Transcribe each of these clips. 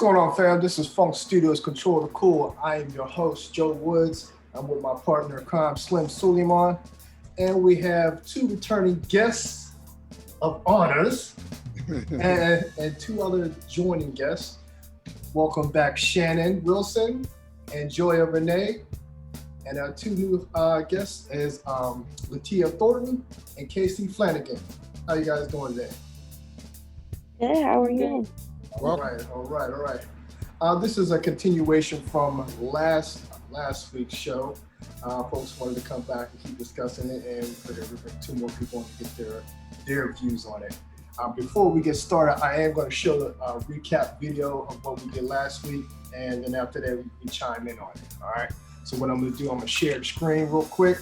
going on, fam? This is FunkStudios Control the Cool. I am your host, Joe Woods. I'm with my partner in crime, Slim Suleiman. And we have two returning guests of honors and two other joining guests. Welcome back, Shannon Wilson and Joya Renee. And our two new guests is Latia Thornton and Casey Flanagan. How you guys doing today? Good, how are you? All right. This is a continuation from last week's show. Folks wanted to come back and keep discussing it, and for two more people to get their views on it. Before we get started, I am going to show a recap video of what we did last week, and then after that, we chime in on it. All right. So what I'm going to do, I'm going to share the screen real quick.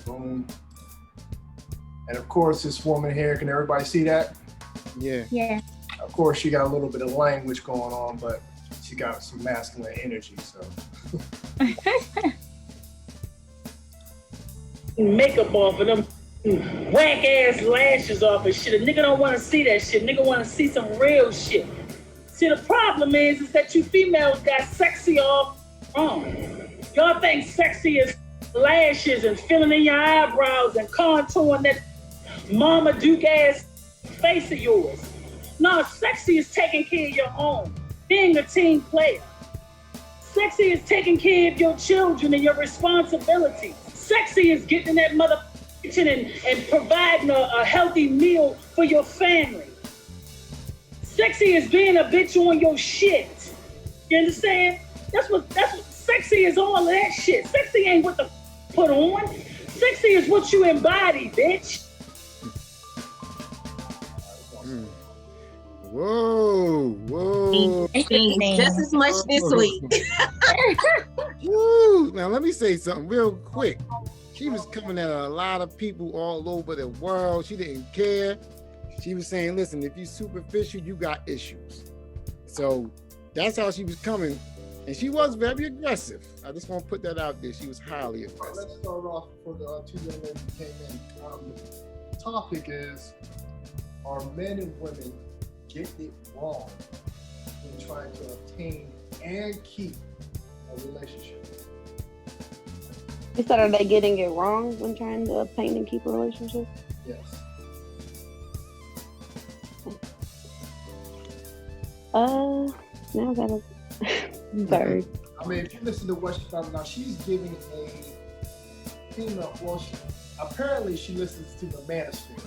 Boom. And of course, this woman here, can everybody see that? Yeah. Of course, she got a little bit of language going on, but she got some masculine energy, so. Makeup off of them whack ass lashes off and shit. A nigga don't want to see that shit. Nigga want to see some real shit. See, the problem is that you females got sexy all wrong. Y'all think sexy is lashes and filling in your eyebrows and contouring that Marmaduke ass face of yours. No, sexy is taking care of your home, being a team player. Sexy is taking care of your children and your responsibilities. Sexy is getting in that mother kitchen and providing a healthy meal for your family. Sexy is being a bitch on your shit. You understand? That's what sexy is, all of that shit. Sexy ain't what the put on. Sexy is what you embody, bitch. Whoa. Just as much this week. Woo. Now let me say something real quick. She was coming at a lot of people all over the world. She didn't care. She was saying, listen, if you superficial, you got issues. So that's how she was coming. And she was very aggressive. I just want to put that out there. She was highly aggressive. Let's start off for the two young ladies who came in. The topic is, are men and women getting it wrong when trying to obtain and keep a relationship? You said, are they getting it wrong when trying to obtain and keep a relationship? Yes. Now that sorry. I mean, if you listen to what she's talking about, she's giving a female, apparently she listens to the manosphere,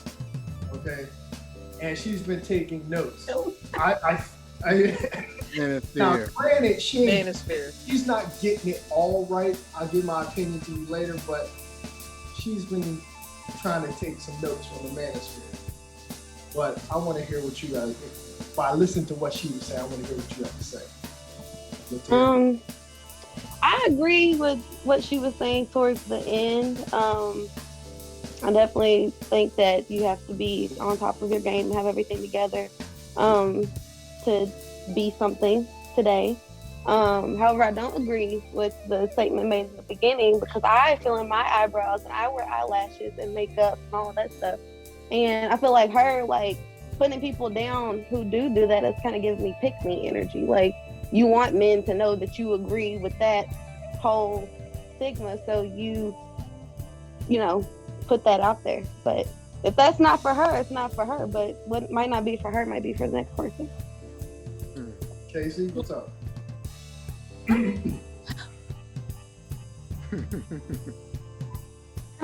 okay? And she's been taking notes. Now, granted, she's not getting it all right. I'll give my opinion to you later, but she's been trying to take some notes from the manosphere. But I want to hear what you guys, by listening to what she was saying, I want to hear what you have to say. I agree with what she was saying towards the end. I definitely think that you have to be on top of your game and have everything together to be something today. However, I don't agree with the statement made in the beginning, because I fill in my eyebrows and I wear eyelashes and makeup and all of that stuff. And I feel like her putting people down who do that is kind of giving me pick-me energy. Like, you want men to know that you agree with that whole stigma, so you put that out there. But if that's not for her, it's not for her. But what might not be for her might be for the next person. Casey, what's up? I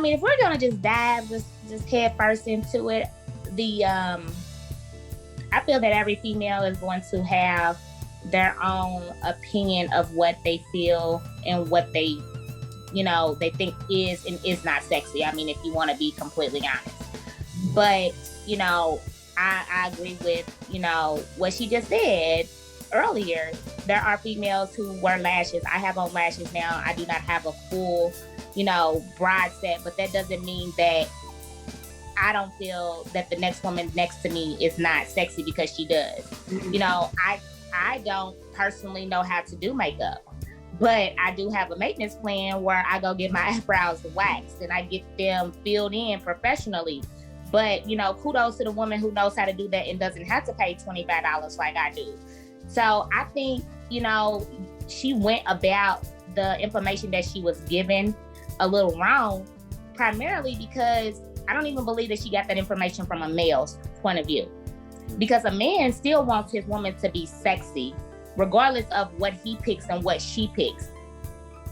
mean, if we're gonna just dive just head first into it, I feel that every female is going to have their own opinion of what they feel and what they think is and is not sexy. I mean, if you want to be completely honest. But, I agree with, what she just said earlier. There are females who wear lashes. I have on lashes now. I do not have a full, broad set, but that doesn't mean that I don't feel that the next woman next to me is not sexy because she does. I don't personally know how to do makeup, but I do have a maintenance plan where I go get my eyebrows waxed and I get them filled in professionally. But, you know, kudos to the woman who knows how to do that and doesn't have to pay $25 like I do. So I think, you know, she went about the information that she was given a little wrong, primarily because I don't even believe that she got that information from a male's point of view. Because a man still wants his woman to be sexy, regardless of what he picks and what she picks.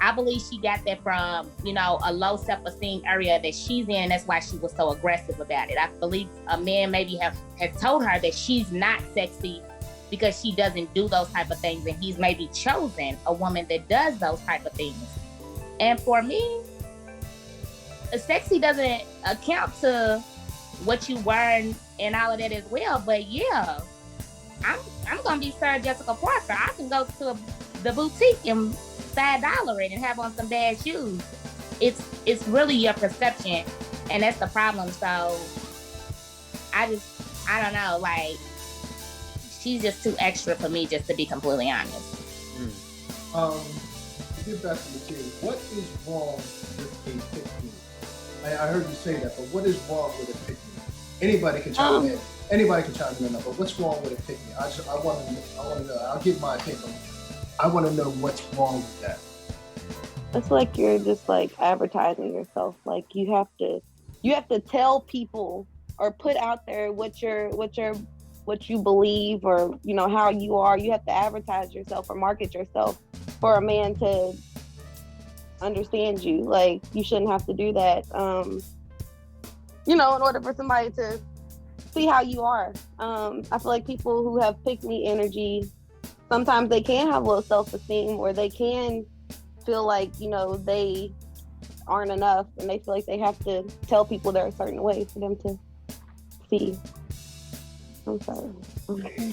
I believe she got that from, you know, a low self-esteem area that she's in. That's why she was so aggressive about it. I believe a man maybe has told her that she's not sexy because she doesn't do those type of things. And he's maybe chosen a woman that does those type of things. And for me, sexy doesn't account to what you learn and all of that as well. But yeah, I'm gonna be Sarah Jessica Parker. I can go to the boutique and $5 it and have on some bad shoes. It's really your perception, and that's the problem. So I don't know, like, she's just too extra for me, just to be completely honest. To get back to the team, what is wrong with a pick-me? I heard you say that, but what is wrong with a pick-me? Anybody can chime in. Anybody can chime in, but what's wrong with a pick-me? I want to know. I'll give my opinion. I want to know what's wrong with that. It's like you're just like advertising yourself. Like you have to tell people or put out there what you believe, or, you know, how you are. You have to advertise yourself or market yourself for a man to understand you. Like, you shouldn't have to do that. You know, in order for somebody to see how you are. I feel like people who have pick-me energy, sometimes they can have low self-esteem, or they can feel like, you know, they aren't enough, and they feel like they have to tell people they're a certain way for them to see. I'm sorry.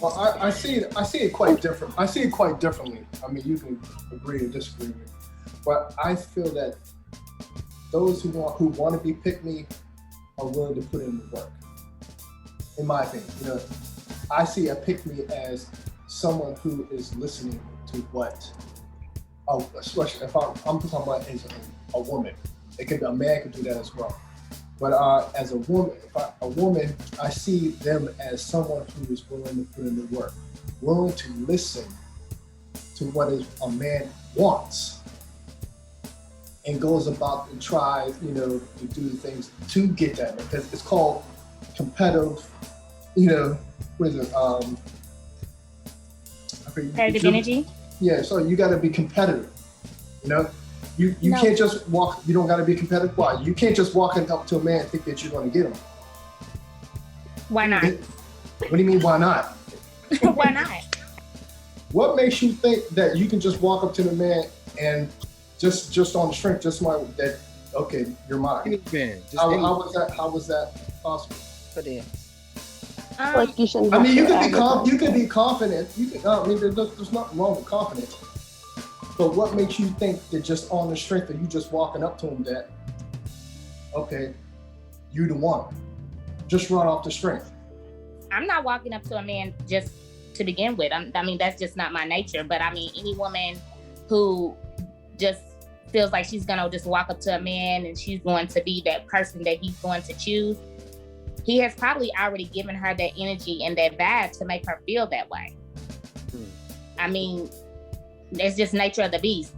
Well, I see it quite different. I see it quite differently. I mean, you can agree or disagree with me, but I feel that those who want to be pick-me are willing to put in the work. In my opinion, you know, I see a pick-me as someone who is listening to what, especially if I'm talking about as a woman. A man could do that as well. But as a woman, I see them as someone who is willing to put in the work, willing to listen to what a man wants, and goes about and tries, you know, to do things to get that. Because it's called competitive, you know, what is it? Competitive energy? Yeah, so you got to be competitive, you know? You can't just walk, you don't got to be competitive. Why? You can't just walk up to a man and think that you're going to get him. Why not? What do you mean, why not? Why not? What makes you think that you can just walk up to the man and just on the strength, just like that, okay, you're mine? How was that possible? For them. Like you shouldn't. I mean, you could be confident. I mean, there's nothing wrong with confidence. But what makes you think that just on the strength of you just walking up to him that, okay, you the one, just run off the strength? I'm not walking up to a man just to begin with. I mean, that's just not my nature. But I mean, any woman who just feels like she's gonna just walk up to a man and she's going to be that person that he's going to choose, he has probably already given her that energy and that vibe to make her feel that way. I mean, it's just nature of the beast.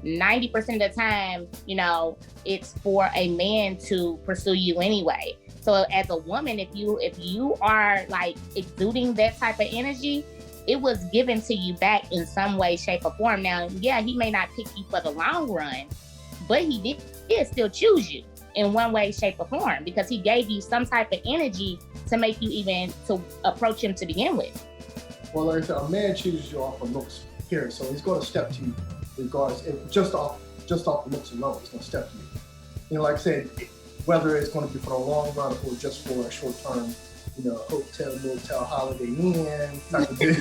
90% of the time, you know, it's for a man to pursue you anyway. So as a woman, if you are like exuding that type of energy, it was given to you back in some way, shape, or form. Now, yeah, he may not pick you for the long run, but he did still choose you in one way, shape, or form, because he gave you some type of energy to make you even to approach him to begin with. Well, like I said, a man chooses you off of looks, period. So he's going to step to you regardless. Just off the looks alone, he's going to step to you. You know, like I said, whether it's going to be for the long run or just for a short term, you know, hotel, motel, holiday inn type of deal.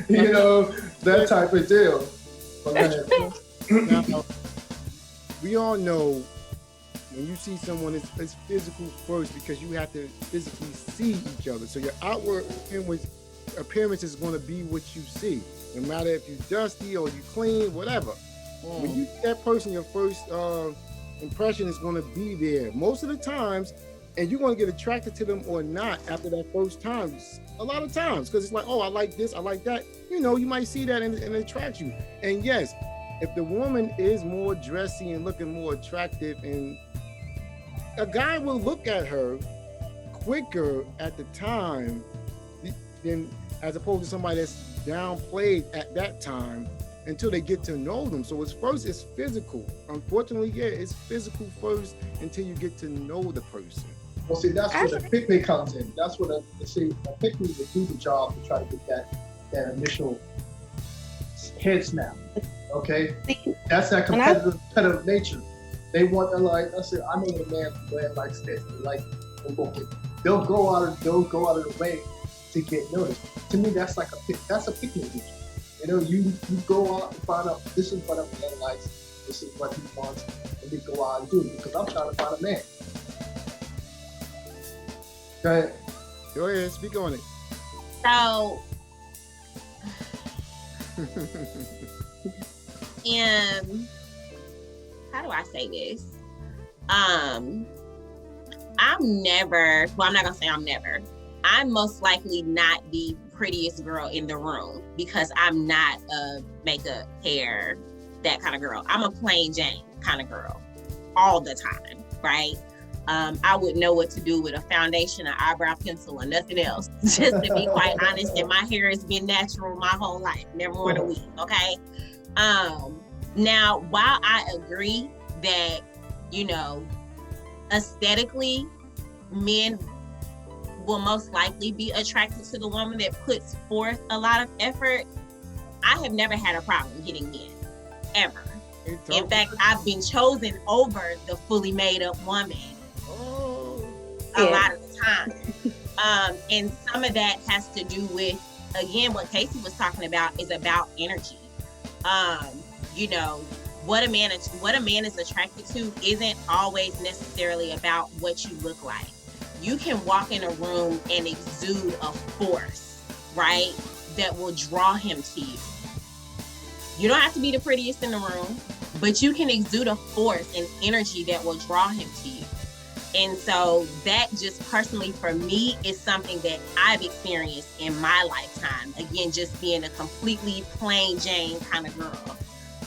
You know, that type of deal. Now, we all know when you see someone, it's physical first, because you have to physically see each other. So your outward appearance is going to be what you see, no matter if you're dusty or you clean, whatever. When you see that person your first impression is going to be there most of the times, and you're going to get attracted to them or not after that first time. A lot of times, because it's like, oh, I like this, I like that. You know, you might see that and it attracts you. And yes, if the woman is more dressy and looking more attractive, and a guy will look at her quicker at the time than as opposed to somebody that's downplayed at that time until they get to know them. So it's physical. Unfortunately, yeah, it's physical first until you get to know the person. Well, see, that's where the pick-me comes in. That's what a pick-me will do the job to try to get that initial head snap. Okay, that's that competitive nature. They want to, like, I said, I know a man who likes this. They'll go out of the way to get noticed. To me, that's like a pick-me nature. You know, you go out and find out this is what a man likes, this is what he wants, and you go out and do it, because I'm trying to find a man. Go ahead. Go ahead, speak on it. So, how do I say this? I'm not gonna say I'm never. I'm most likely not the prettiest girl in the room because I'm not a makeup, hair, that kind of girl. I'm a plain Jane kind of girl all the time, right? I wouldn't know what to do with a foundation, an eyebrow pencil, or nothing else, just to be quite honest. And my hair has been natural my whole life, never worn a wig, okay? Now, while I agree that, you know, aesthetically, men will most likely be attracted to the woman that puts forth a lot of effort, I have never had a problem getting men, ever. In fact, I've been chosen over the fully made up woman a lot of the time. And some of that has to do with, again, what Casey was talking about is about energy. You know, what a man is attracted to isn't always necessarily about what you look like. You can walk in a room and exude a force, right, that will draw him to you. You don't have to be the prettiest in the room, but you can exude a force and energy that will draw him to you. And so that just personally for me is something that I've experienced in my lifetime. Again, just being a completely plain Jane kind of girl.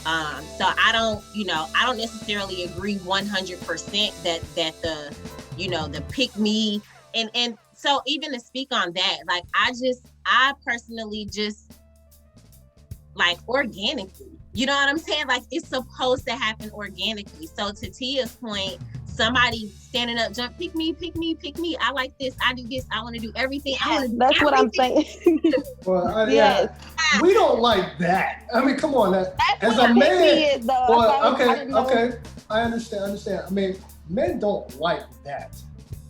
So I don't necessarily agree 100% that the, you know, the pick me. And so even to speak on that, like, I personally just like organically, you know what I'm saying? Like, it's supposed to happen organically. So to Tia's point, somebody standing up, jump, pick me. I like this. I do this. I want to do everything. I want to do That's everything. what I'm saying. Well, Yes. we don't like that. I mean, come on. That's As what a a pick man, me is, though. well, I didn't know. okay. I understand. I mean, men don't like that.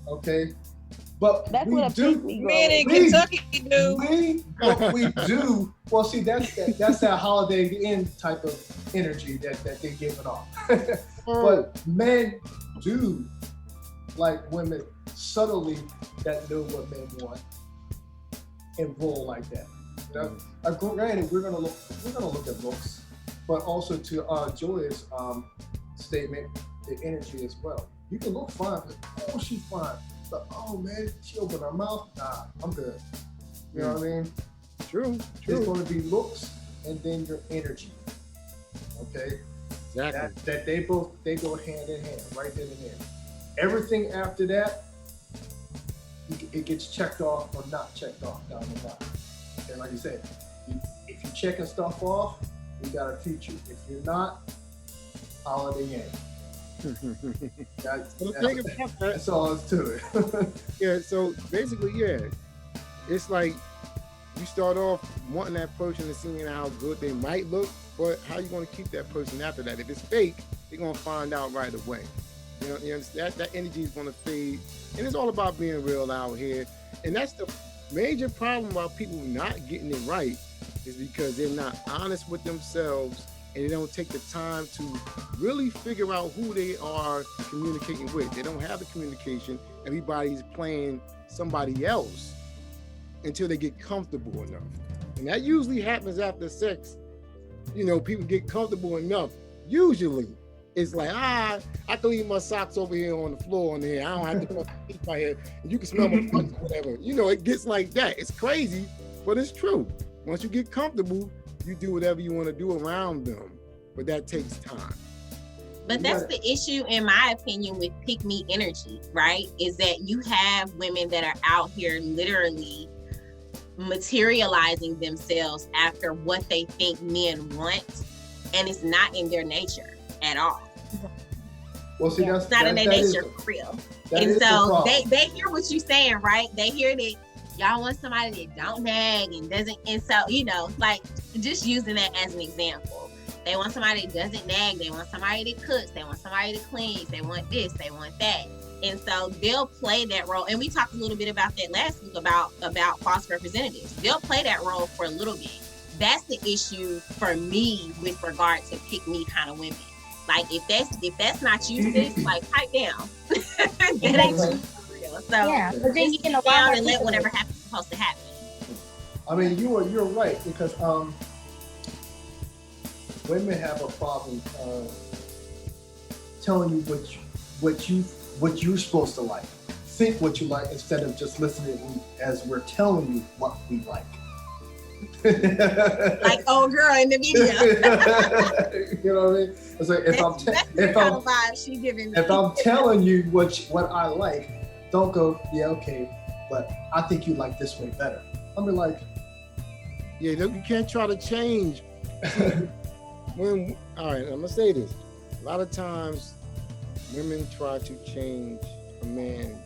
Okay, but That's we what a do. pick me Men in We- Kentucky do. We do. Well, see, that's that Holiday Inn type of energy that they giving off. But men do like women subtly that know what men want and roll like that. You know? Granted, we're gonna look at looks, but also to Joy's statement, the energy as well. You can look fine, but oh, she's fine. But oh man, she opened her mouth. Nah, I'm good. You know what I mean? True. It's going to be looks and then your energy. Okay. Exactly. That they go hand in hand, right then and there. Everything after that, it gets checked off or not checked off down the line. And like you said, if you're checking stuff off, you got a future. If you're not, Holiday Inn. That's all it's to it. Yeah, so basically, yeah, it's like you start off wanting that person and seeing how good they might look, but how you going to keep that person after that? If it's fake, you're going to find out right away. You know that energy is going to fade, and it's all about being real out here. And that's the major problem about people not getting it right, is because they're not honest with themselves and they don't take the time to really figure out who they are communicating with. They don't have the communication. Everybody's playing somebody else until they get comfortable enough. And that usually happens after sex. You know, people get comfortable enough, usually, It's like, I can leave my socks over here on the floor on here. I don't have to put feet right here. You can smell my butt or whatever. You know, it gets like that. It's crazy, but it's true. Once you get comfortable, you do whatever you want to do around them, but that takes time. But that's the issue, in my opinion, with pick me energy, right? Is that you have women that are out here literally materializing themselves after what they think men want, and it's not in their nature at all. Well, see, it's not in their nature for real. And so they hear what you're saying, right? They hear that y'all want somebody that don't nag and doesn't, and so, you know, like just using that as an example. They want somebody that doesn't nag, they want somebody that cooks, they want somebody that cleans, they want this, they want that. And so they'll play that role. And we talked a little bit about that last week about false representatives. They'll play that role for a little bit. That's the issue for me with regard to pick me kind of women. Like if that's not you, sis, like pipe down. That ain't you for real. So yeah, but then you can down and let whatever happens supposed to happen. I mean, you're right, because women have a problem telling you what you're supposed to like. Think what you like instead of just listening as we're telling you what we like. Like old girl in the video. You know what I mean? It's like if I'm telling you what I like, don't go, yeah, okay, but I think you like this way better. I mean, like, yeah, you can't try to change. All right, I'm gonna say this. A lot of times, women try to change a man,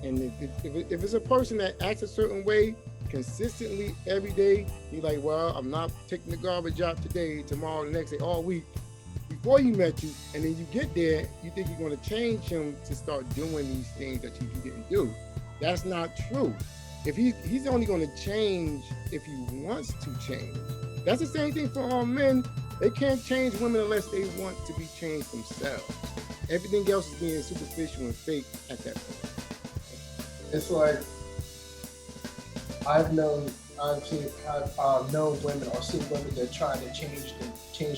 and if it's a person that acts a certain way consistently every day, you're like, well, I'm not taking the garbage out today, tomorrow, the next day, all week. Before he met you, and then you get there, you think you're going to change him to start doing these things that you didn't do. That's not true. If he's only going to change if he wants to change. That's the same thing for all men. They can't change women unless they want to be changed themselves. Everything else is being superficial and fake at that point. It's like I've known women or seen women that try to change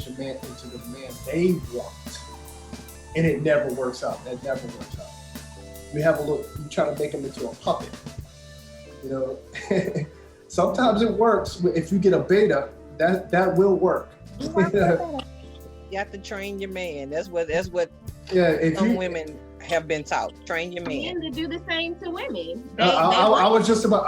the man into the man they want, and it never works out. That never works out. You try to make them into a puppet. You know, sometimes it works. If you get a beta, that will work. You have to train your man. That's what some women have been taught. Train your man. Men to do the same to women. I was just about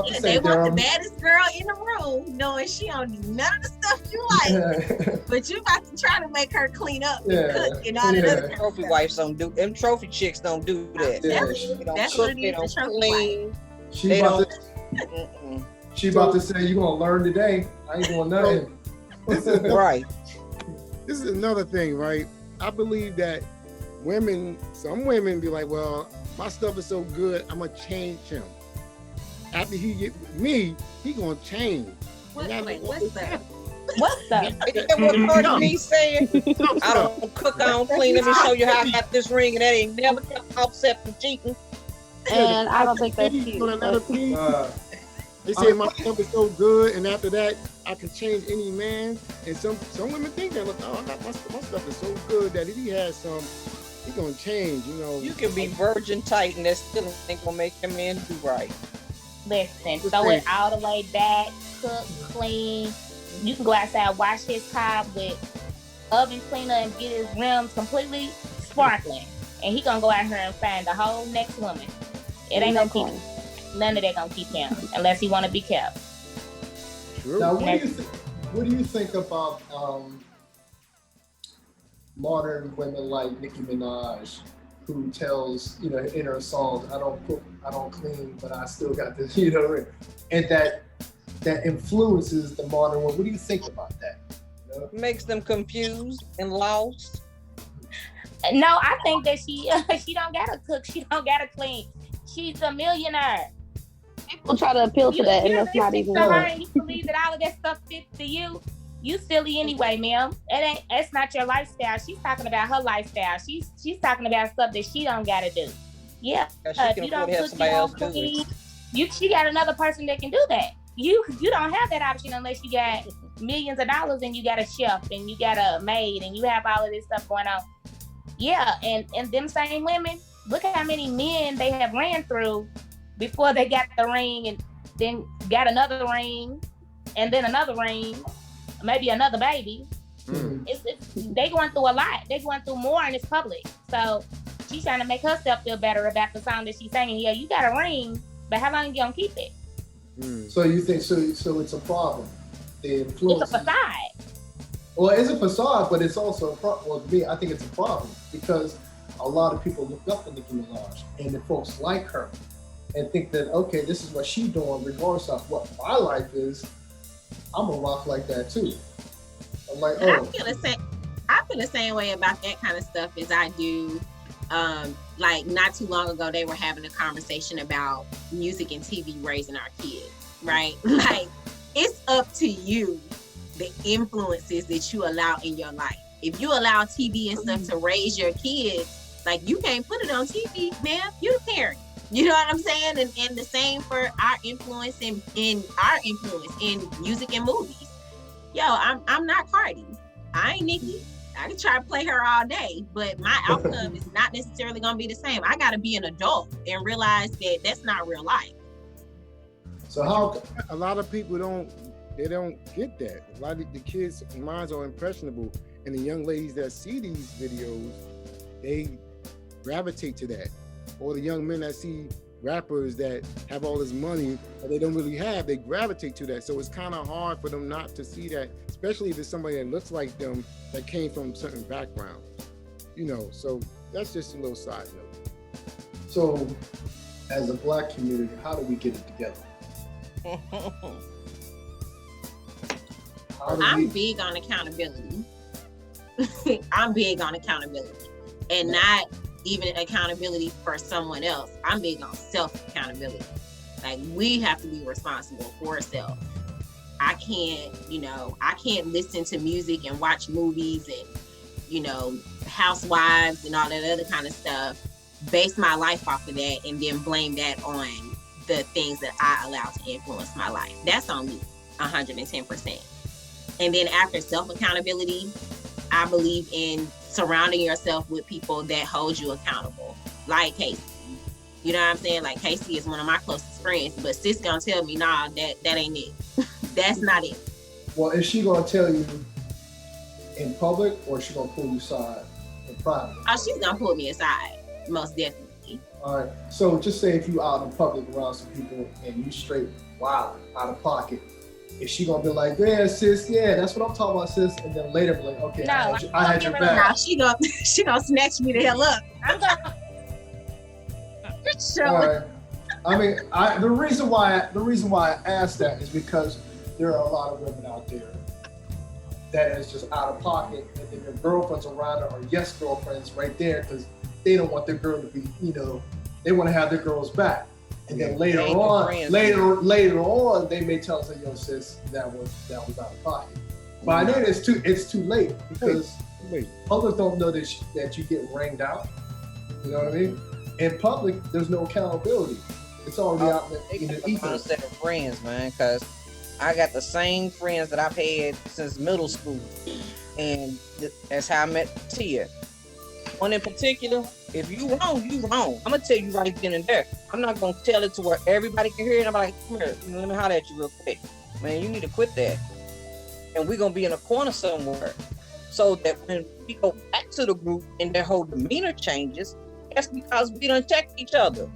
to say they want the baddest girl in the room, knowing she don't do none of the stuff you like. But you about to try to make her clean up and cook and all that other stuff. Trophy wives don't do. Them trophy chicks don't do that. That's what it is. The trophy wife. She about to say, "You gonna learn today? I ain't doing nothing." Right. This is another thing, right? I believe that some women be like, well, my stuff is so good, I'm gonna change him. After he get with me, he gonna change. What's that? What's that? What part of me saying, I don't cook, I don't clean, let me show you how I got this ring, and that ain't never kept offset from cheating. And I don't think that's cute. They say my stuff is so good, and after that, I can change any man. And some women think that, look, my stuff is so good that if he has some, he's gonna change. You know, you can be virgin tight, and that still ain't gonna make your man do right. Listen, throw it all the way back, cook, clean. You can go outside, wash his car with oven cleaner, and get his rims completely sparkling, and he gonna go out here and find the whole next woman. It ain't gonna keep. None of that gonna keep him unless he want to be kept. True. Now, what do you think about modern women like Nicki Minaj, who tells, you know, in her songs, "I don't cook, I don't clean, but I still got this," you know, and that influences the modern one. What do you think about that? You know? Makes them confused and lost. No, I think that she don't gotta cook, she don't gotta clean. She's a millionaire. People try to appeal to that, and that's not even her, and you believe that all of that stuff fits to you. You silly anyway, ma'am. It's not your lifestyle. She's talking about her lifestyle. She's talking about stuff that she don't gotta do. Yeah, if you don't cook, you don't clean. She got another person that can do that. You don't have that option unless you got millions of dollars and you got a chef and you got a maid and you have all of this stuff going on. Yeah, and them same women, look how many men they have ran through before they got the ring, and then got another ring, and then another ring, maybe another baby. They going through a lot. They going through more, and it's public. So she's trying to make herself feel better about the song that she's singing. Yeah, you got a ring, but how long you gonna keep it? So you think so it's a problem? The influence. It's a facade. Well, it's a facade, but it's also a problem. Well, to me, I think it's a problem because a lot of people look up to Nicki Minaj, and the folks like her, and think that okay, this is what she's doing, regardless of what my life is. I'm gonna rock like that too. I'm like, oh. I feel the same way about that kind of stuff as I do. Like not too long ago, they were having a conversation about music and TV raising our kids, right? Like it's up to you, the influences that you allow in your life. If you allow TV and stuff to raise your kids, like you can't put it on TV, man. You the parent. You know what I'm saying? And the same for our influence in music and movies. Yo, I'm not Cardi. I ain't Nicki. I can try to play her all day, but my outcome is not necessarily gonna be the same. I gotta be an adult and realize that that's not real life. So how a lot of people don't get that. A lot of the kids' minds are impressionable, and the young ladies that see these videos, they gravitate to that. Or the young men that see rappers that have all this money that they don't really have, they gravitate to that. So it's kind of hard for them not to see that, especially if it's somebody that looks like them that came from certain background. You know, so that's just a little side note. So as a Black community, how do we get it together? I'm big on accountability. I'm big on accountability, and not even accountability for someone else. I'm big on self-accountability. Like we have to be responsible for ourselves. I can't listen to music and watch movies and, housewives and all that other kind of stuff, base my life off of that and then blame that on the things that I allow to influence my life. That's on me, 110%. And then after self-accountability, I believe in surrounding yourself with people that hold you accountable, like Casey. You know what I'm saying? Like Casey is one of my closest friends, but sis gonna tell me, nah, that ain't it. That's not it. Well, is she gonna tell you in public, or is she gonna pull you aside in private? Oh, she's gonna pull me aside, most definitely. All right. So just say if you out in public around some people and you straight wild out of pocket, is she gonna be like, yeah, sis, yeah, that's what I'm talking about, sis, and then later be like, okay, No, I had your back. Nah, she gonna snatch me the hell up. I'm gonna. Sure. All right. I mean, the reason why I asked that is because there are a lot of women out there that is just out of pocket, and then their girlfriends around her, or yes girlfriends right there, because they don't want their girl to be, they want to have their girls back. And then later on, they may tell us, yo, sis, that was out of pocket. But I think it's too late, because others don't know that you get ranged out. You know what I mean? In public, there's no accountability. It's already out in the ether. Set of friends, man, because I got the same friends that I've had since middle school, and that's how I met Tia. One in particular, if you wrong, you wrong. I'm gonna tell you right then and there. I'm not gonna tell it to where everybody can hear it. I'm like, come here, let me holler at you real quick. Man, you need to quit that. And we're gonna be in a corner somewhere, so that when we go back to the group and their whole demeanor changes, that's because we done checked each other.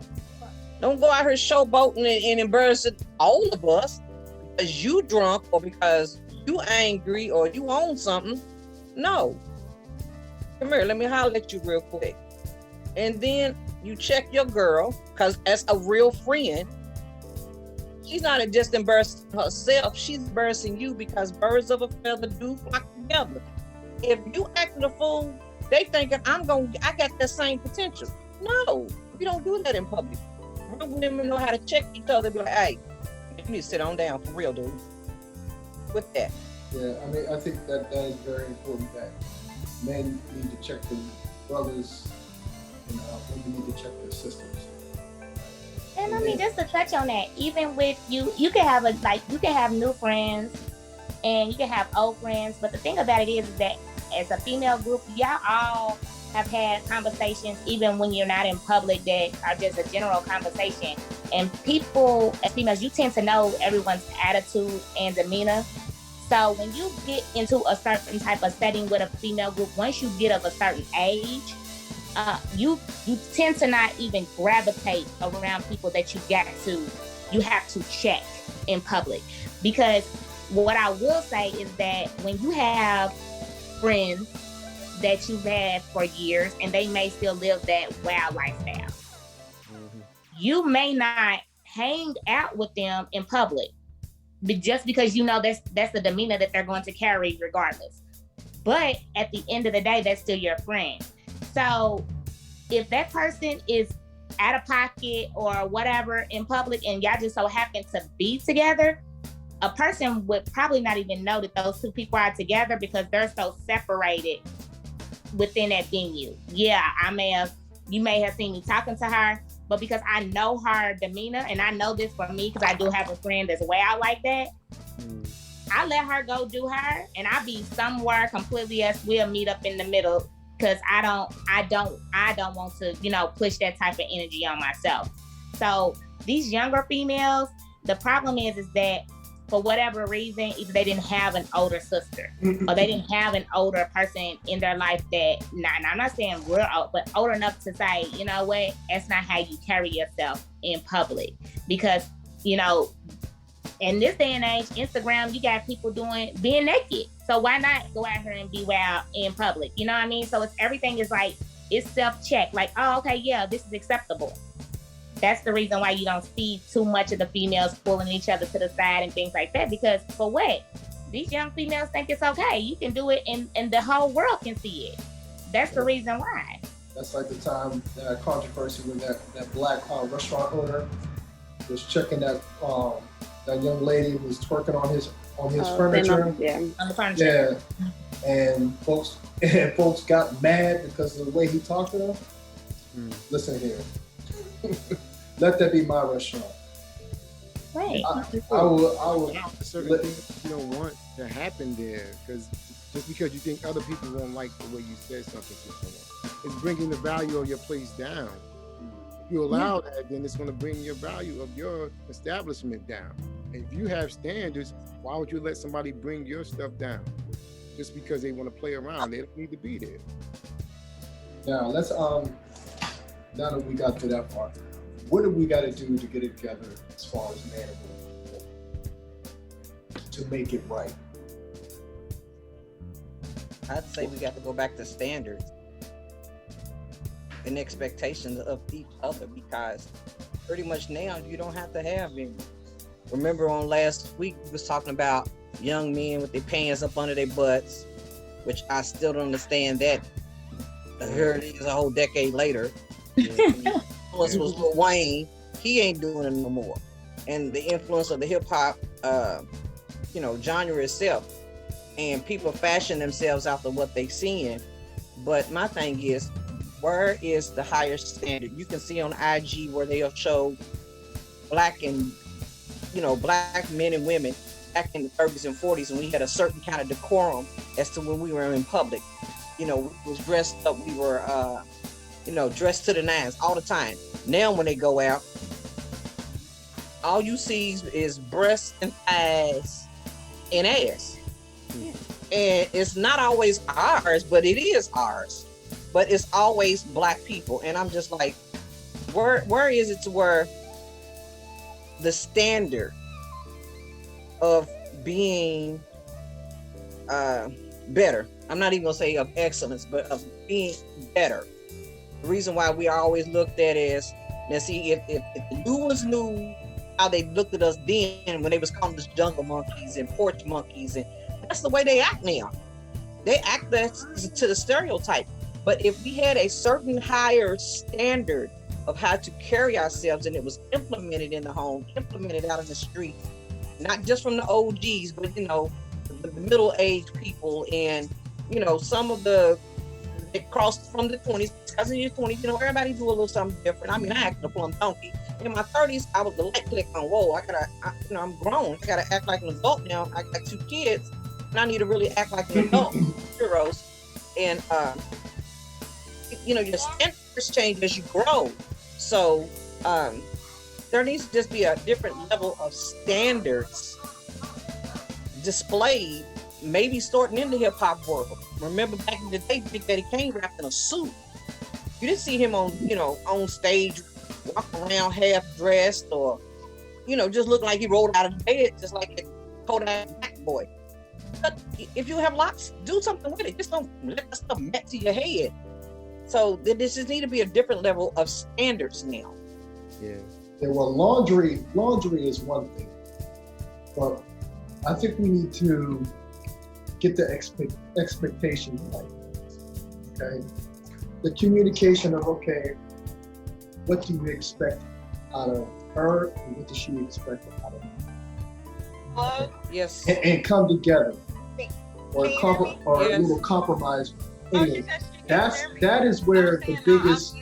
Don't go out here showboating and embarrassing all of us because you drunk or because you angry or you own something. No. Come here, let me holler at you real quick. And then you check your girl, because as a real friend, she's not just embarrassing herself, she's embarrassing you, because birds of a feather do flock together. If you acting a fool, they thinking I got that same potential. No, we don't do that in public. Real women know how to check each other. Be like, hey, you need to sit on down for real, dude. With that. Yeah, I mean, I think that is very important. That men need to check their brothers, and women need to check their sisters. And I mean, just to touch on that, even with you can have you can have new friends, and you can have old friends. But the thing about it is that as a female group, y'all all have had conversations, even when you're not in public, that are just a general conversation. And people, as females, you tend to know everyone's attitude and demeanor. So when you get into a certain type of setting with a female group, once you get of a certain age, you tend to not even gravitate around people that you have to check in public. Because what I will say is that when you have friends that you've had for years and they may still live that wild lifestyle, you may not hang out with them in public, but just because you know that's the demeanor that they're going to carry regardless. But at the end of the day, that's still your friend. So if that person is out of pocket or whatever in public and y'all just so happen to be together, a person would probably not even know that those two people are together because they're so separated within that venue. Yeah, you may have seen me talking to her, but because I know her demeanor, and I know this for me because I do have a friend that's wild like that, I let her go do her, and I be somewhere completely else. We'll meet up in the middle because I don't want to, push that type of energy on myself. So these younger females, the problem is that for whatever reason, either they didn't have an older sister or they didn't have an older person in their life that, I'm not saying we're old, but old enough to say, you know what, that's not how you carry yourself in public. Because, in this day and age, Instagram, you got people being naked. So why not go out here and be wild in public? You know what I mean? So everything is like, it's self-check. Like, oh, okay, yeah, this is acceptable. That's the reason why you don't see too much of the females pulling each other to the side and things like that. Because for what? These young females think it's okay. You can do it and the whole world can see it. That's the reason why. That's like the time that controversy when that black restaurant owner was checking that young lady who was twerking on his furniture. On the furniture. Yeah. And folks got mad because of the way he talked to them. Listen here. Let that be my restaurant. Right. I will. Certain things you don't want to happen there, because just because you think other people won't like the way you said something to someone, it's bringing the value of your place down. If you allow that, then it's going to bring your value of your establishment down. And if you have standards, why would you let somebody bring your stuff down just because they want to play around? They don't need to be there. Now let's now that we got to that part, what do we got to do to get it together as far as man and woman to make it right? I'd say we got to go back to standards and expectations of each other, because pretty much now you don't have to have any. Remember on last week we was talking about young men with their pants up under their butts, which I still don't understand that. Here it is a whole decade later. Influence was Lil Wayne. He ain't doing it no more. And the influence of the hip hop, genre itself, and people fashion themselves after what they seeing. But my thing is, where is the higher standard? You can see on IG where they'll show black men and women back in the 30s and 40s, when we had a certain kind of decorum as to when we were in public. We was dressed up. We were, dressed to the nines all the time. Now when they go out, all you see is breasts and thighs and ass. And it's not always ours, but it is ours. But it's always black people. And I'm just like, where is it to where the standard of being better, I'm not even gonna say of excellence, but of being better. The reason why we are always looked at as, now see, if the new ones knew how they looked at us then when they was calling us jungle monkeys and porch monkeys, and that's the way they act now. They act to the stereotype. But if we had a certain higher standard of how to carry ourselves, and it was implemented in the home, implemented out in the street, not just from the OGs, but the middle-aged people, and some of they crossed from the 20s, because in your 20s, everybody do a little something different. I mean, I acted a plum donkey. In my 30s, I was the light click on, whoa, I'm grown. I gotta act like an adult now. I got 2 kids, and I need to really act like an adult. Heroes. And your standards change as you grow. So there needs to just be a different level of standards displayed, maybe starting in the hip hop world. Remember back in the day, Big Daddy Kane wrapped in a suit. You didn't see him on stage walking around half dressed or, just looking like he rolled out of bed, just like a Kodak Black Boy. But if you have locks, do something with it. Just don't let that stuff melt to your head. So there just need to be a different level of standards now. Yeah. Yeah, well, laundry is one thing, but I think we need to get the expectations right. Okay, the communication of what do you expect out of her, and what does she expect out of me? Yes. And come together, or a little compromise. Anyway, that is where the biggest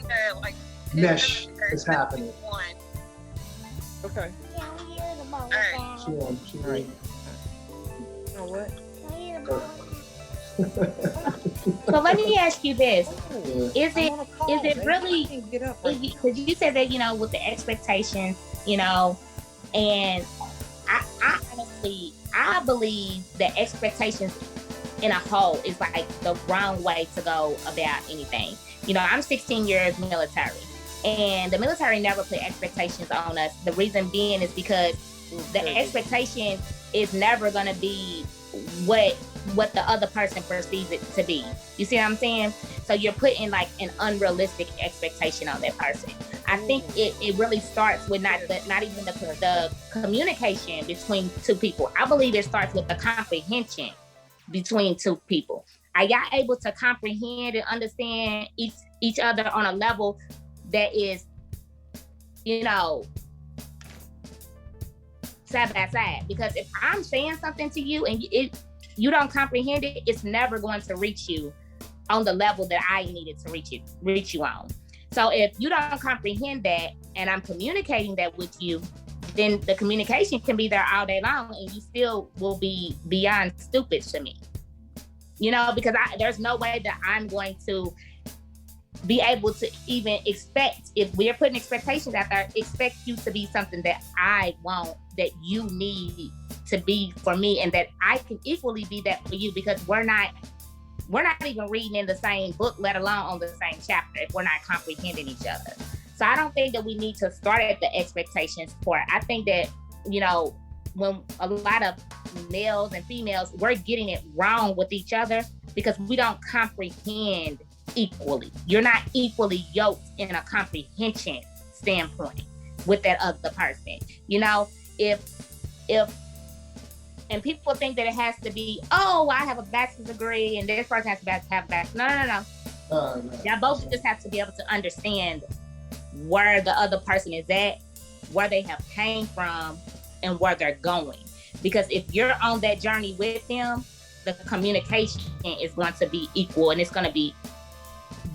mesh is happening. Okay. She right. You know what? So let me ask you this: Yeah. Is it really? Because you said that with the expectations, and I honestly believe that expectations in a whole is like the wrong way to go about anything. I'm 16 years military, and the military never put expectations on us. The reason being is because the expectation is never going to be what the other person perceives it to be. You see what I'm saying? So you're putting like an unrealistic expectation on that person. I think it really starts with not even the communication between two people. I believe it starts with the comprehension between two people. Are y'all able to comprehend and understand each other on a level that is, side by side? Because if I'm saying something to you and you don't comprehend it, it's never going to reach you on the level that I needed to reach you on. So if you don't comprehend that and I'm communicating that with you, then the communication can be there all day long and you still will be beyond stupid to me. Because there's no way that I'm going to be able to even expect, if we're putting expectations out there, expect you to be something that I want, that you need to be for me, and that I can equally be that for you, because we're not even reading in the same book, let alone on the same chapter, if we're not comprehending each other. So I don't think that we need to start at the expectations part. I think that, when a lot of males and females, we're getting it wrong with each other because we don't comprehend equally. You're not equally yoked in a comprehension standpoint with that other person. If and people think that it has to be, I have a bachelor's degree and this person has to have a bachelor's. No. Y'all both just have to be able to understand where the other person is at, where they have came from, and where they're going. Because if you're on that journey with them, the communication is going to be equal and it's going to be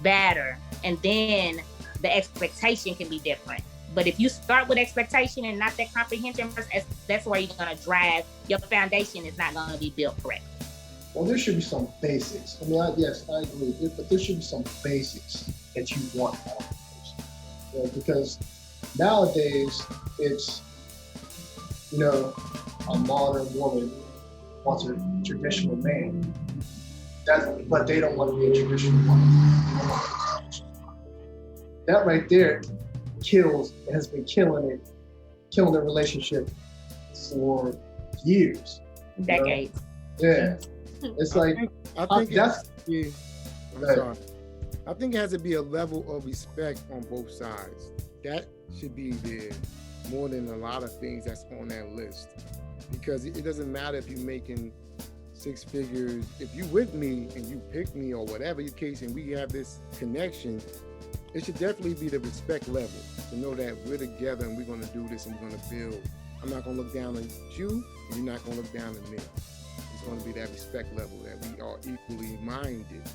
better. And then the expectation can be different. But if you start with expectation and not that comprehension, that's where you're going to drive. Your foundation is not going to be built correct. Well, there should be some basics. I agree, but there should be some basics that you want out of a person. Because nowadays, it's, a modern woman wants a traditional man. But they don't want to be a traditional woman. That right there has been killing the relationship for years. Decades. Yeah. It's like, I think it has to be a level of respect on both sides. That should be there more than a lot of things that's on that list. Because it doesn't matter if you're making 6 figures. If you with me and you pick me or whatever your case and we have this connection, it should definitely be the respect level to know that we're together and we're going to do this and we're going to build. I'm not going to look down on you and you're not going to look down on me. It's going to be that respect level that we are equally minded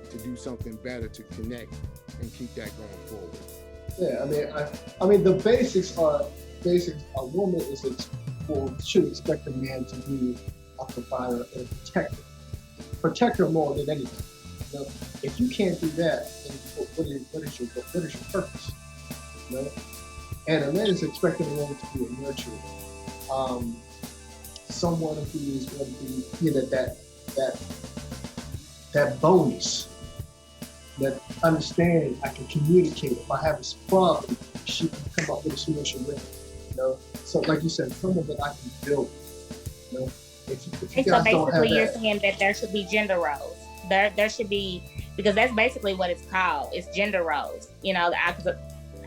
to do something better to connect and keep that going forward. Yeah, I mean, the basics are basics. A woman should expect a man to be a provider and a protector more than anything. If you can't do that, then what is your purpose? You know? And a man is expecting a woman to be a nurturer, someone who is going to be, you know, that bonus, that understanding. I can communicate. If I have this problem, she can come up with a solution with it. You know, so like you said, someone that I can build. You know, if you so guys don't have basically, you're that, saying that there should be gender roles. There should be, because that's basically what it's called. It's gender roles. You know,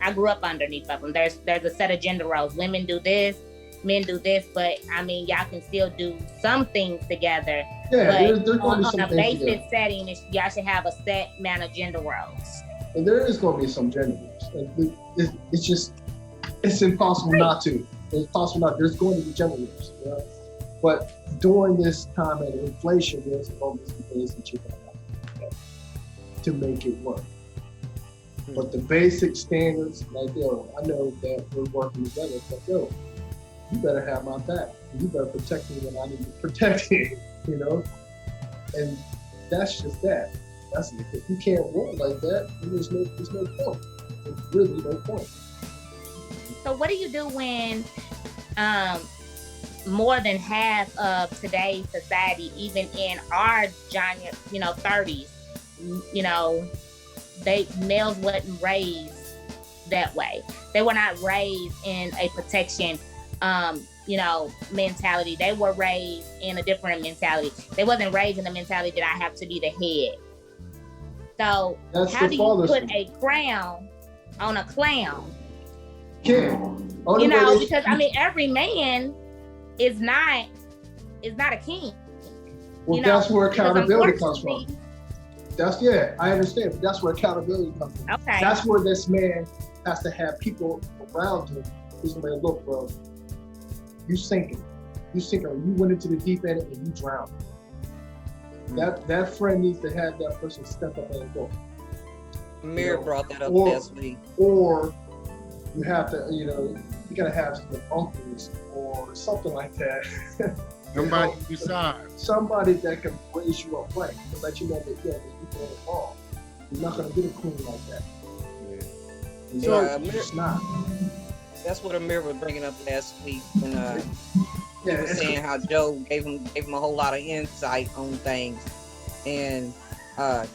I grew up underneath of them. There's a set of gender roles. Women do this, men do this, but I mean, y'all can still do some things together. yeah, But there's going to be on some a things basic together. setting, y'all should have a set amount of gender roles. And there is going to be some gender roles. It's just, it's impossible not to. It's possible not. There's going to be gender roles. You know? But during this time of inflation, there's going to be some things that you're going to have to make it work. But the basic standards, like, yo, I know that we're working together, but yo, you better have my back. You better protect me when I need to protect you, you know? And that's just that. That's it. If you can't work like that, then there's no point. There's really no point. So what do you do when more than half of today's society, even in our genre, 30s, males wasn't raised that way. They were not raised in a protection, mentality. They were raised in a different mentality. They wasn't raised in the mentality that I have to be the head. So That's how the do you father's put thing. a crown on a clown? Because I mean, every man is not a king. Well, that's where because accountability comes from. unfortunately- I understand, but that's where accountability comes from. Okay. That's where this man has to have people around him who's gonna be, look, bro, you sinking. You went into the deep end and you drowned. That friend needs to have that person step up and go. Amir brought that up Or- last week. Or you have to, you gotta have some uncles or something like that. Somebody beside. Somebody that can raise you up right to let you know that you're doing it wrong. You're not gonna get a queen like that. Yeah. So Amir- it's not. That's what Amir was bringing up last week when he Yeah, was saying how Joe gave him a whole lot of insight on things. And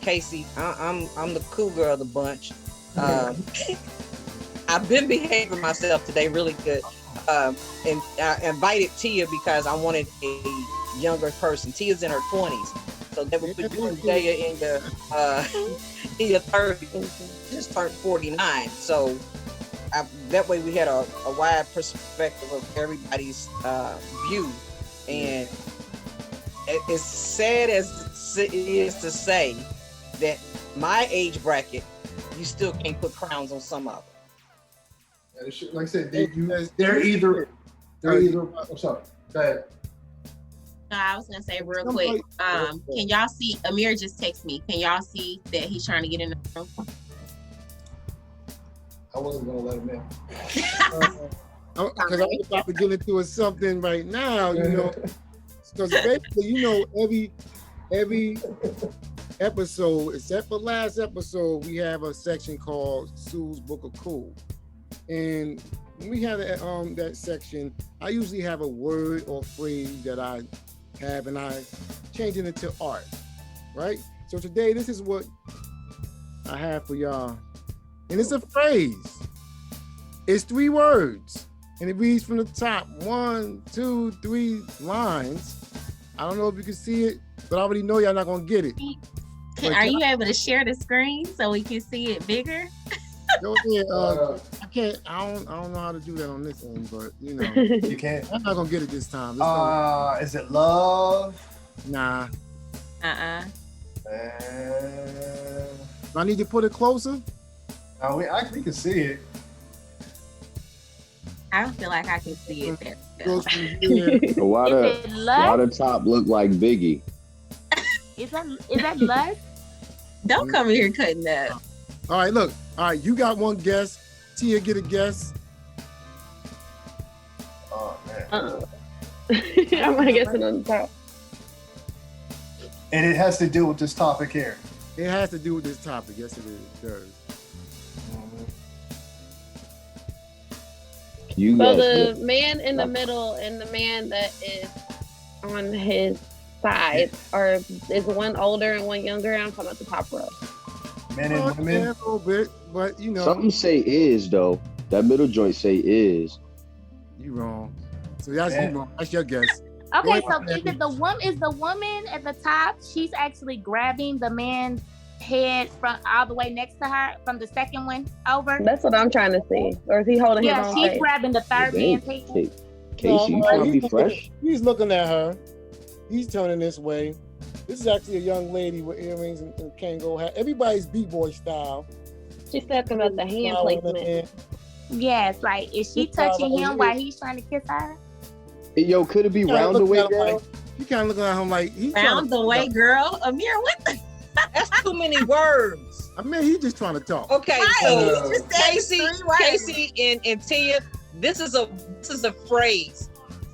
Casey, I'm the cool girl of the bunch. I've been behaving myself today really good. And I invited Tia because I wanted a younger person. Tia's in her 20s. So they would put you and Jaya in your 30s. Just turned 49. So that way we had a wide perspective of everybody's view. And as sad as it is to say that my age bracket, you still can't put crowns on some of them. like I said, they're either. I'm sorry. Go ahead. No, I was gonna say real quick. Can y'all see? Amir just texted me. Can y'all see that he's trying to get in the room? I wasn't gonna let him in. Because I'm about to get into something right now, because basically, every episode, except for last episode, we have a section called Sue's Book of Cool. And when we have that section, I usually have a word or phrase that I have and I change it into art, right? So today, this is what I have for y'all. And it's a phrase. It's 3 words. And it reads from the top, 1, 2, 3 lines. I don't know if you can see it, but I already know y'all not gonna get it. Are you able to share the screen so we can see it bigger? Go ahead. I can't. I don't know how to do that on this end, but You can't. I'm not gonna get it this time. Is it love? Nah. Man. I need to put it closer. No, we can see it. I don't feel like I can see it there. Goes from here. So why the top look like Biggie? Is that lust? Don't come here cutting up. All right, look. All right, you got one guess. Tia, get a guess. Oh man. I'm gonna guess it on the top. And it has to do with this topic here. It has to do with this topic. Yes, it does. You So guys. the man in the middle and the man that is on his side, or is one older and one younger? I'm talking about the top row. Men and women. Yeah, a little bit, but you know. Something say is though. That middle joint say is. You wrong. So that's Yeah. you wrong. That's your guess. Okay, Go so ahead. is the woman at the top? She's actually grabbing the man's head from all the way next to her from the second one over. That's what I'm trying to see. Or is he holding his Yeah, own she's face? grabbing the third man's head. Casey, you trying to be fresh? He's looking at her. He's turning this way. This is actually a young lady with earrings and Kango hat. Everybody's b-boy style. She's talking about the hand Flower in the placement. hand. Yes, like is she This guy touching right him here. while he's trying to kiss her? Hey, yo, could it be Kinda round the way, looking at him girl? like- You kind of looking at him like he's Round the way, girl. Amir, what the? That's too many words. I mean, he's just trying to talk. Okay, Right, so you just said Casey, 3 words. Casey, and Tia, this is a phrase.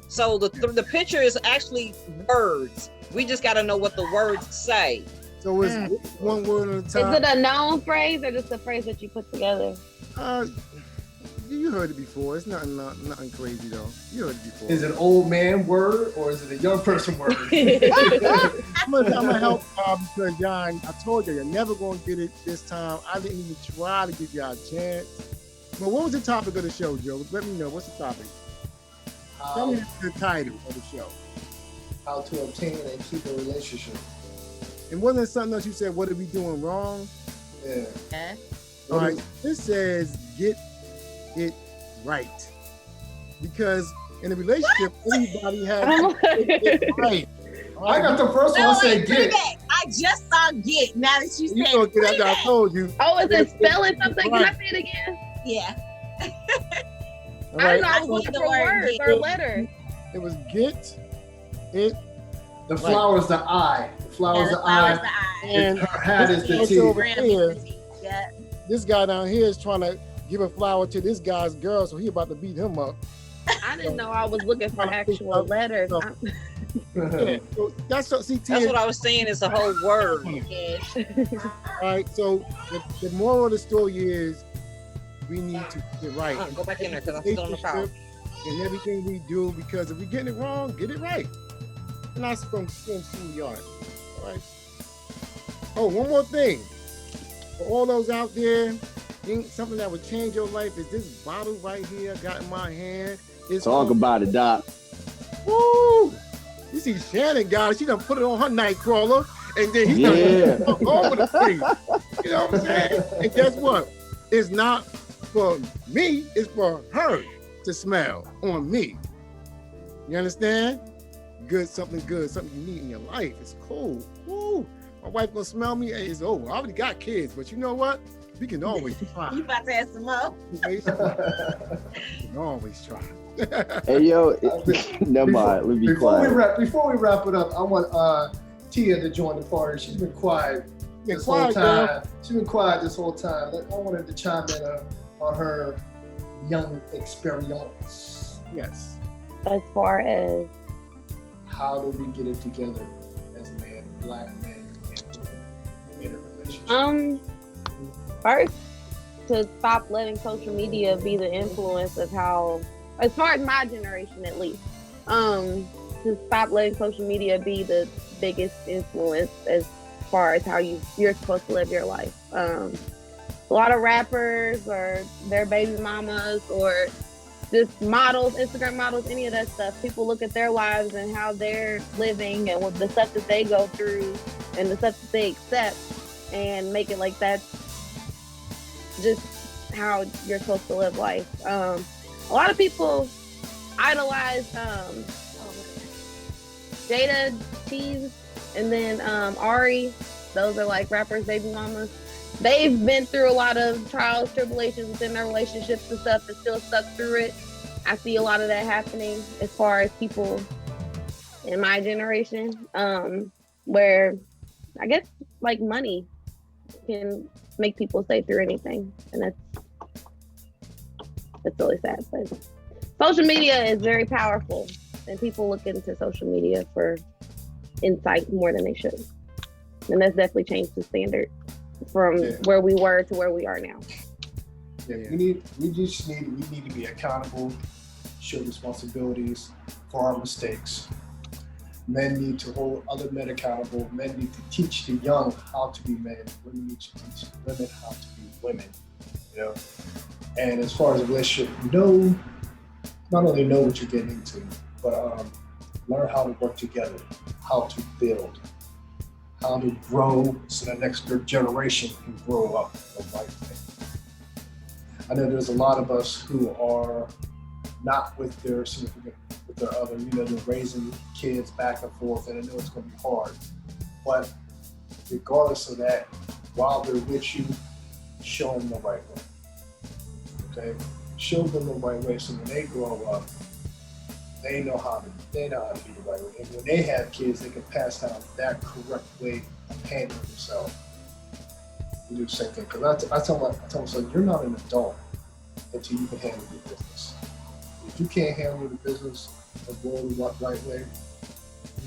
So the picture is actually words. We just got to know what the words say. So it's one word at a Is time. it a known phrase or just a phrase that you put together? You heard it before. It's nothing crazy though. You heard it before. Is it an old man word or is it a young person word? I'm gonna help because John, I told you, you're never gonna get it this time. I didn't even try to give y'all a chance. But what was the topic of the show, Joe? Let me know. What's the topic? Tell me the title of the show. How to obtain and keep a relationship. And wasn't there something else you said? What are we doing wrong? Yeah. All right. This says get it right, because in a relationship, everybody has to get it right. I got the first one. I said get. I just saw get. Now that you You said gonna get put it after I back. told you. Oh, is it spelling something? Can I say it again? Yeah. All I right. don't know. I was I looking need for the word words get. or letters. It was get it. The flower's the eye. The flower's Yeah, the the flower's eye. the eye. And Her hat is the this T. over Ram here, is the T. Yeah. this guy down here is trying to give a flower to this guy's girl, so he about to beat him up. I didn't know I was looking for actual letters. Yeah, so that's what, see, That's what I was saying. It's a whole word. all right. So the moral of the story is we need to get it right. Go back in there because I'm still on the couch. And everything we do, because if we're getting it wrong, get it right. And that's from FunkStudios. All right. Oh, one more thing. For all those out there, think something that would change your life is this bottle right here I got in my hand. It's Talk about it, Doc. Woo! You see Shannon got it. She done put it on her nightcrawler, and then he done took over the thing. You know what I'm saying? And guess what? It's not for me. It's for her to smell on me. You understand? Something good, something you need in your life. It's cool. Woo! My wife gonna smell me. Hey, it's over. I already got kids, but you know what? We can always try. You about to ask some more? We can always try. Hey, yo, never mind. Let me be quiet. Before we wrap it up, I want Tia to join the party. She's been quiet this whole quiet, time. girl. She's been quiet this whole time. I wanted to chime in on her young experience. Yes. As far as How do we get it together as men, black men, and women in a relationship? first, to stop letting social media be the influence of how, as far as my generation at least, to stop letting social media be the biggest influence as far as how you're supposed to live your life. A lot of rappers or their baby mamas or just models, Instagram models, any of that stuff. People look at their lives and how they're living and what the stuff that they go through and the stuff that they accept and make it like that's just how you're supposed to live life. A lot of people idolize Jada, Cheese, and then Ari. Those are like rappers' baby mamas. They've been through a lot of trials, tribulations within their relationships and stuff and still stuck through it. I see a lot of that happening as far as people in my generation, where I guess like money can make people stay through anything. And that's really sad. But social media is very powerful and people look into social media for insight more than they should. And that's definitely changed the standard from where we were to where we are now. we need to be accountable, show responsibilities for our mistakes. Men need to hold other men accountable. Men need to teach the young how to be men. Women need to teach women how to be women. You know. And as far as a relationship, not only know what you're getting into, but learn how to work together, how to build, how to grow so the next generation can grow up the right way. I know there's a lot of us who are not with their significant, with their other, they're raising kids back and forth, and I know it's going to be hard. But regardless of that, while they're with you, show them the right way. Okay? Show them the right way so when they grow up, they know how to be the right way. And when they have kids, they can pass down that correct way of handling themselves. You do the same thing. Because I tell myself, you're not an adult until you can handle your business. If you can't handle the business of going the right way,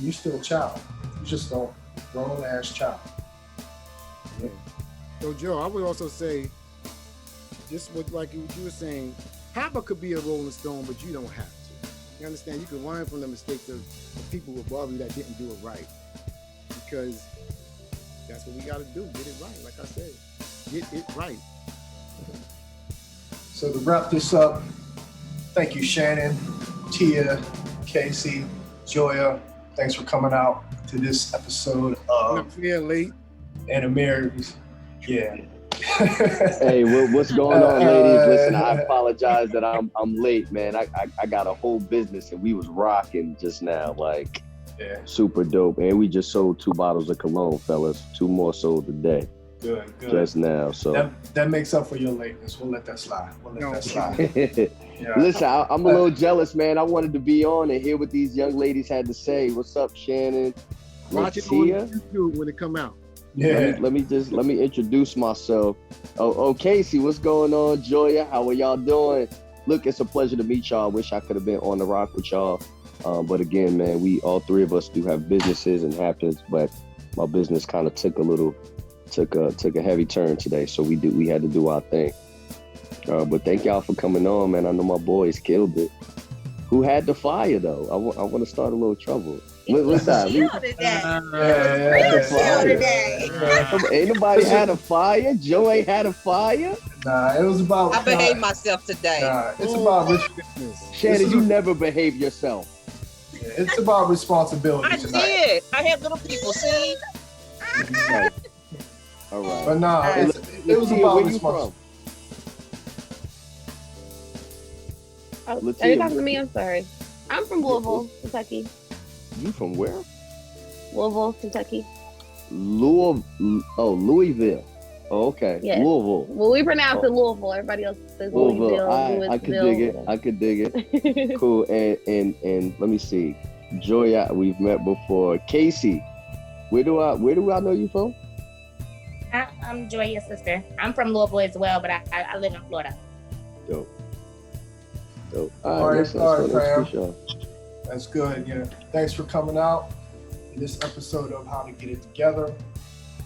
you're still a child. You're just a grown-ass child. Yeah. So, Joe, I would also say, just like you were saying, Papa could be a Rolling Stone, but you don't have to. You understand? You can learn from the mistakes of people above you that didn't do it right. Because that's what we got to do. Get it right. Like I said, get it right. So to wrap this up, thank you, Shannon, Tia, Casey, Joya. Thanks for coming out to this episode of late. And America's. Yeah. Hey, what's going on, ladies? Listen, I apologize that I'm late, man. I got a whole business and we was rocking just now, like super dope. And we just sold 2 bottles of cologne, fellas. 2 more sold today. Good. Just now, so that makes up for your lateness. We'll let that slide. Yeah. Listen, I'm a little jealous, man. I wanted to be on and hear what these young ladies had to say. What's up, Shannon? Watch it on YouTube when it come out. Yeah. Let me introduce myself. Oh, Casey, what's going on? Joya, how are y'all doing? Look, it's a pleasure to meet y'all. I wish I could have been on the rock with y'all. But again, man, we all 3 of us do have businesses and happens, but my business kind of took a heavy turn today. So we had to do our thing. But thank y'all for coming on, man. I know my boys killed it. Who had the fire though? I want to start a little trouble. What's that? Ain't nobody had a fire. Joe ain't had a fire. Nah, it was about. I behaved myself today. Nah, it's about business. Shannon, you never behave yourself. Yeah, it's about responsibility tonight. Did. I had little people. See. All right. But nah, it was about responsibility. Are you talking to me? I'm sorry. I'm from Louisville, Kentucky. You from where? Louisville, Kentucky. Louisville. Oh, okay. Yeah. Louisville. Well, we pronounce it Louisville. Everybody else says Louisville. I could dig it. I could dig it. Cool. And let me see. Joya, we've met before. Casey, where do I know you from? I'm Joya's sister. I'm from Louisville as well, but I live in Florida. Dope. All right, fam. That's good. Yeah. Thanks for coming out in this episode of How to Get It Together.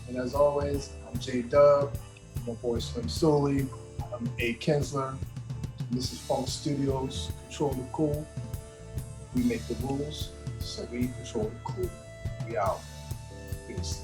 And as always, I'm J Dub, my boy Slim Sully, I'm A Kinsler. This is FunkStudios, Control the Cool. We make the rules, so we control the cool. We out. Peace.